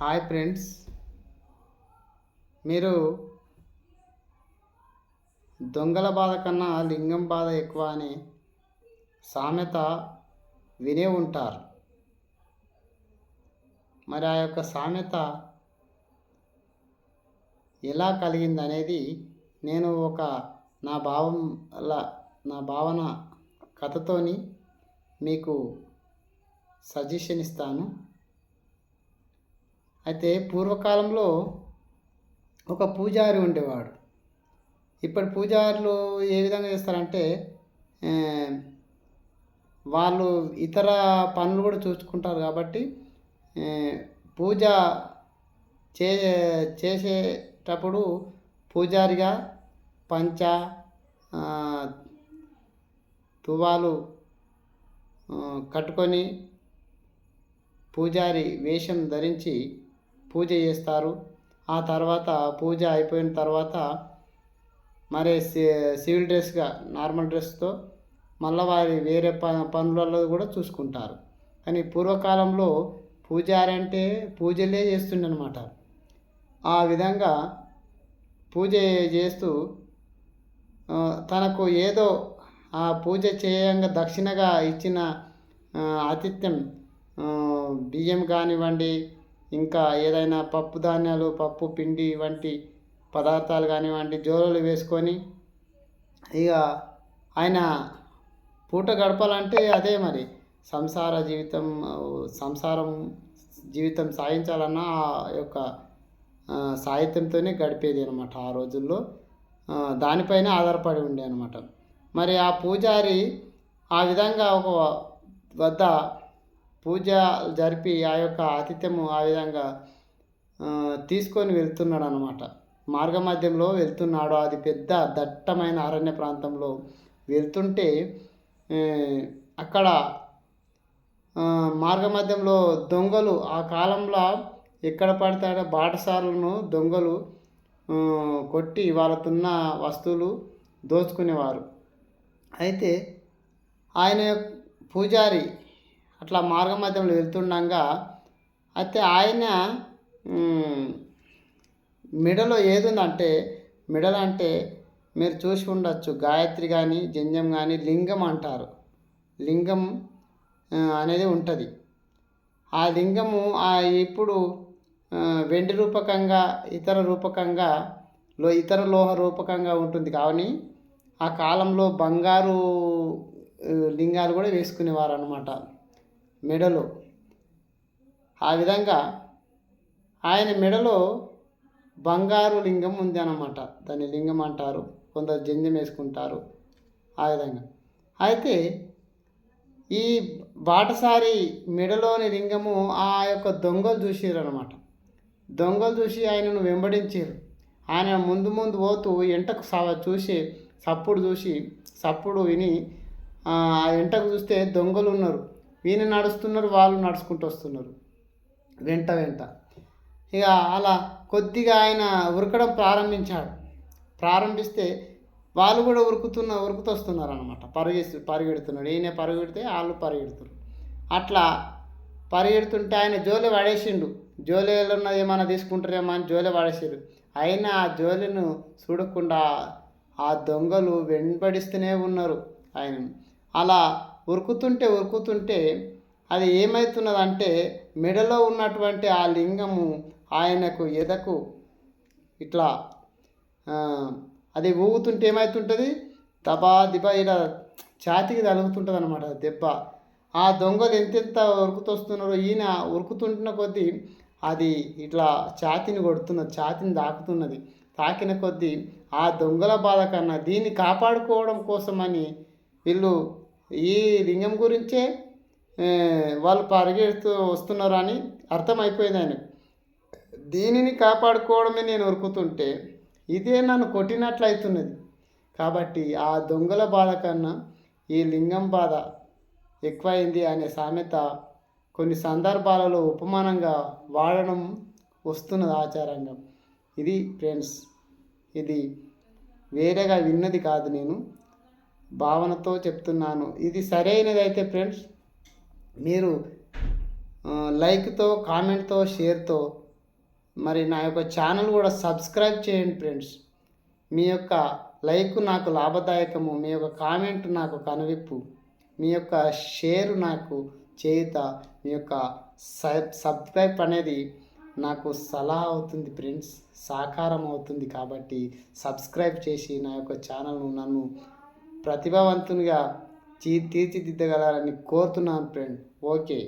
Hi friends, మీరు దొంగల బాధ కన్నా లింగం బాధ ఎక్కువ అని సామెత వినే ఉంటారు. మరి ఆ యొక్క సామెత ఎలా కలిగింది అనేది నేను ఒక నా భావం అలా నా భావన కథతోని మీకు సజెషన్ ఇస్తాను. అయితే పూర్వకాలంలో ఒక పూజారి ఉండేవాడు. ఇప్పటి పూజారులు ఏ విధంగా చేస్తారంటే వాళ్ళు ఇతర పనులు కూడా చూసుకుంటారు కాబట్టి పూజ చే చేసేటప్పుడు పూజారిగా పంచ తువాలు కట్టుకొని పూజారి వేషం ధరించి పూజ చేస్తారు. ఆ తర్వాత పూజ అయిపోయిన తర్వాత మరి సివిల్ డ్రెస్గా నార్మల్ డ్రెస్తో మళ్ళీ వారి వేరే పనులలో కూడా చూసుకుంటారు. కానీ పూర్వకాలంలో పూజారి అంటే పూజలే చేస్తుండే అనమాట. ఆ విధంగా పూజ చేస్తూ తనకు ఏదో ఆ పూజ చేయంగా దక్షిణగా ఇచ్చిన ఆతిథ్యం బియ్యం కానివ్వండి, ఇంకా ఏదైనా పప్పు ధాన్యాలు, పప్పు పిండి వంటి పదార్థాలు కానివ్వండి జోలలు వేసుకొని ఇక ఆయన పూట గడపాలంటే అదే మరి సంసారం జీవితం సాగించాలన్న ఆ యొక్క సాహిత్యంతోనే గడిపేది అనమాట. ఆ రోజుల్లో దానిపైన ఆధారపడి ఉండే అనమాట. మరి ఆ పూజారి ఆ విధంగా ఒక వద్ద పూజ జరిపి ఆ యొక్క ఆతిథ్యము ఆ విధంగా తీసుకొని వెళ్తున్నాడు అనమాట. మార్గమధ్యంలో వెళ్తున్నాడు. అది పెద్ద దట్టమైన అరణ్య ప్రాంతంలో వెళ్తుంటే అక్కడ మార్గమధ్యంలో దొంగలు ఆ కాలంలో ఎక్కడ పడతాడో బాటసారులను దొంగలు కొట్టి వాళ్ళకున్న వస్తువులు దోచుకునేవారు. అయితే ఆయన పూజారి అట్లా మార్గమధ్యంలో వెళ్తుండగా అయితే ఆయన మెడలో ఏదుందంటే మెడలు అంటే మీరు చూసి ఉండొచ్చు, గాయత్రి కానీ జంజం కానీ లింగం అంటారు. లింగం అనేది ఉంటుంది. ఆ లింగము ఇప్పుడు వెండి రూపకంగా ఇతర లోహ రూపకంగా ఉంటుంది. కానీ ఆ కాలంలో బంగారు లింగాలు కూడా వేసుకునేవారు అన్నమాట మెడలో. ఆ విధంగా ఆయన మెడలో బంగారు లింగం ఉంది అన్నమాట. దాన్ని లింగం అంటారు, కొందరు జంజం వేసుకుంటారు ఆ విధంగా. అయితే ఈ బాటసారి మెడలోని లింగము ఆ యొక్క దొంగలు చూసారు అనమాట. దొంగలు చూసి ఆయనను వెంబడించారు. ఆయన ముందు పోతూ ఎంటకు చూసి సప్పుడు విని ఆ ఎంటకు చూస్తే దొంగలు ఉన్నారు. ఈయన నడుస్తున్నారు, వాళ్ళు నడుచుకుంటూ వస్తున్నారు వెంట. ఇక అలా కొద్దిగా ఆయన ఉరకడం ప్రారంభిస్తే వాళ్ళు కూడా ఉరుకుతొస్తున్నారు అనమాట. పరిగెడుతున్నాడు. ఈయన పరిగెడితే వాళ్ళు పరిగెడుతున్నారు. అట్లా పరిగెడుతుంటే ఆయన జోలె పడేసిండు. జోలెలో ఉన్నది ఏమైనా తీసుకుంటారేమో అని జోలె పడేసారు. అయినా ఆ జోలెను చూడకుండా ఆ దొంగలు వెంబడిస్తూనే ఉన్నారు ఆయనను. అలా ఉరుకుతుంటే అది ఏమవుతున్నదంటే మెడలో ఉన్నటువంటి ఆ లింగము ఆయనకు ఎదకు ఇట్లా అది ఊగుతుంటే ఏమవుతుంటుంది, దిబా ఇలా ఛాతికి తలుగుతుంటుంది అనమాట దెబ్బ. ఆ దొంగలు ఎంతెంత ఉరుకుతొస్తున్నారో ఈయన ఉరుకుతుంటున్న కొద్దీ అది ఇట్లా ఛాతిని తాకిన కొద్దీ ఆ దొంగల బాధ కన్నా దీన్ని కాపాడుకోవడం కోసమని వీళ్ళు ఈ లింగం గురించే వాళ్ళు పరిగెడుతూ వస్తున్నారు అని అర్థమైపోయింది ఆయనకు. దీనిని కాపాడుకోవడమే నేను ఉరుకుతుంటే ఇదే నన్ను కొట్టినట్లు అవుతున్నది. కాబట్టి ఆ దొంగల బాధ కన్నా ఈ లింగం బాధ ఎక్కువైంది అనే సామెత కొన్ని సందర్భాలలో ఉపమానంగా వాడడం వస్తున్నది ఆచారంగా. ఇది ఫ్రెండ్స్, ఇది వేరేగా విన్నది కాదు, నేను భావనతో చెప్తున్నాను. ఇది సరైనది అయితే ఫ్రెండ్స్ మీరు లైక్తో, కామెంట్తో, షేర్తో మరి నా యొక్క ఛానల్ కూడా సబ్స్క్రైబ్ చేయండి ఫ్రెండ్స్. మీ యొక్క లైక్ నాకు లాభదాయకము, మీ యొక్క కామెంట్ నాకు కనువిప్పు, మీ యొక్క షేర్ నాకు చేయుత, మీ యొక్క సబ్స్క్రైబ్ అనేది నాకు సలహా అవుతుంది ఫ్రెండ్స్, సాకారం అవుతుంది. కాబట్టి సబ్స్క్రైబ్ చేసి నా యొక్క ఛానల్ను నన్ను ప్రతిభావంతునిగా తీర్చిదిద్దగలరని కోరుతున్నాను ఫ్రెండ్. ఓకే.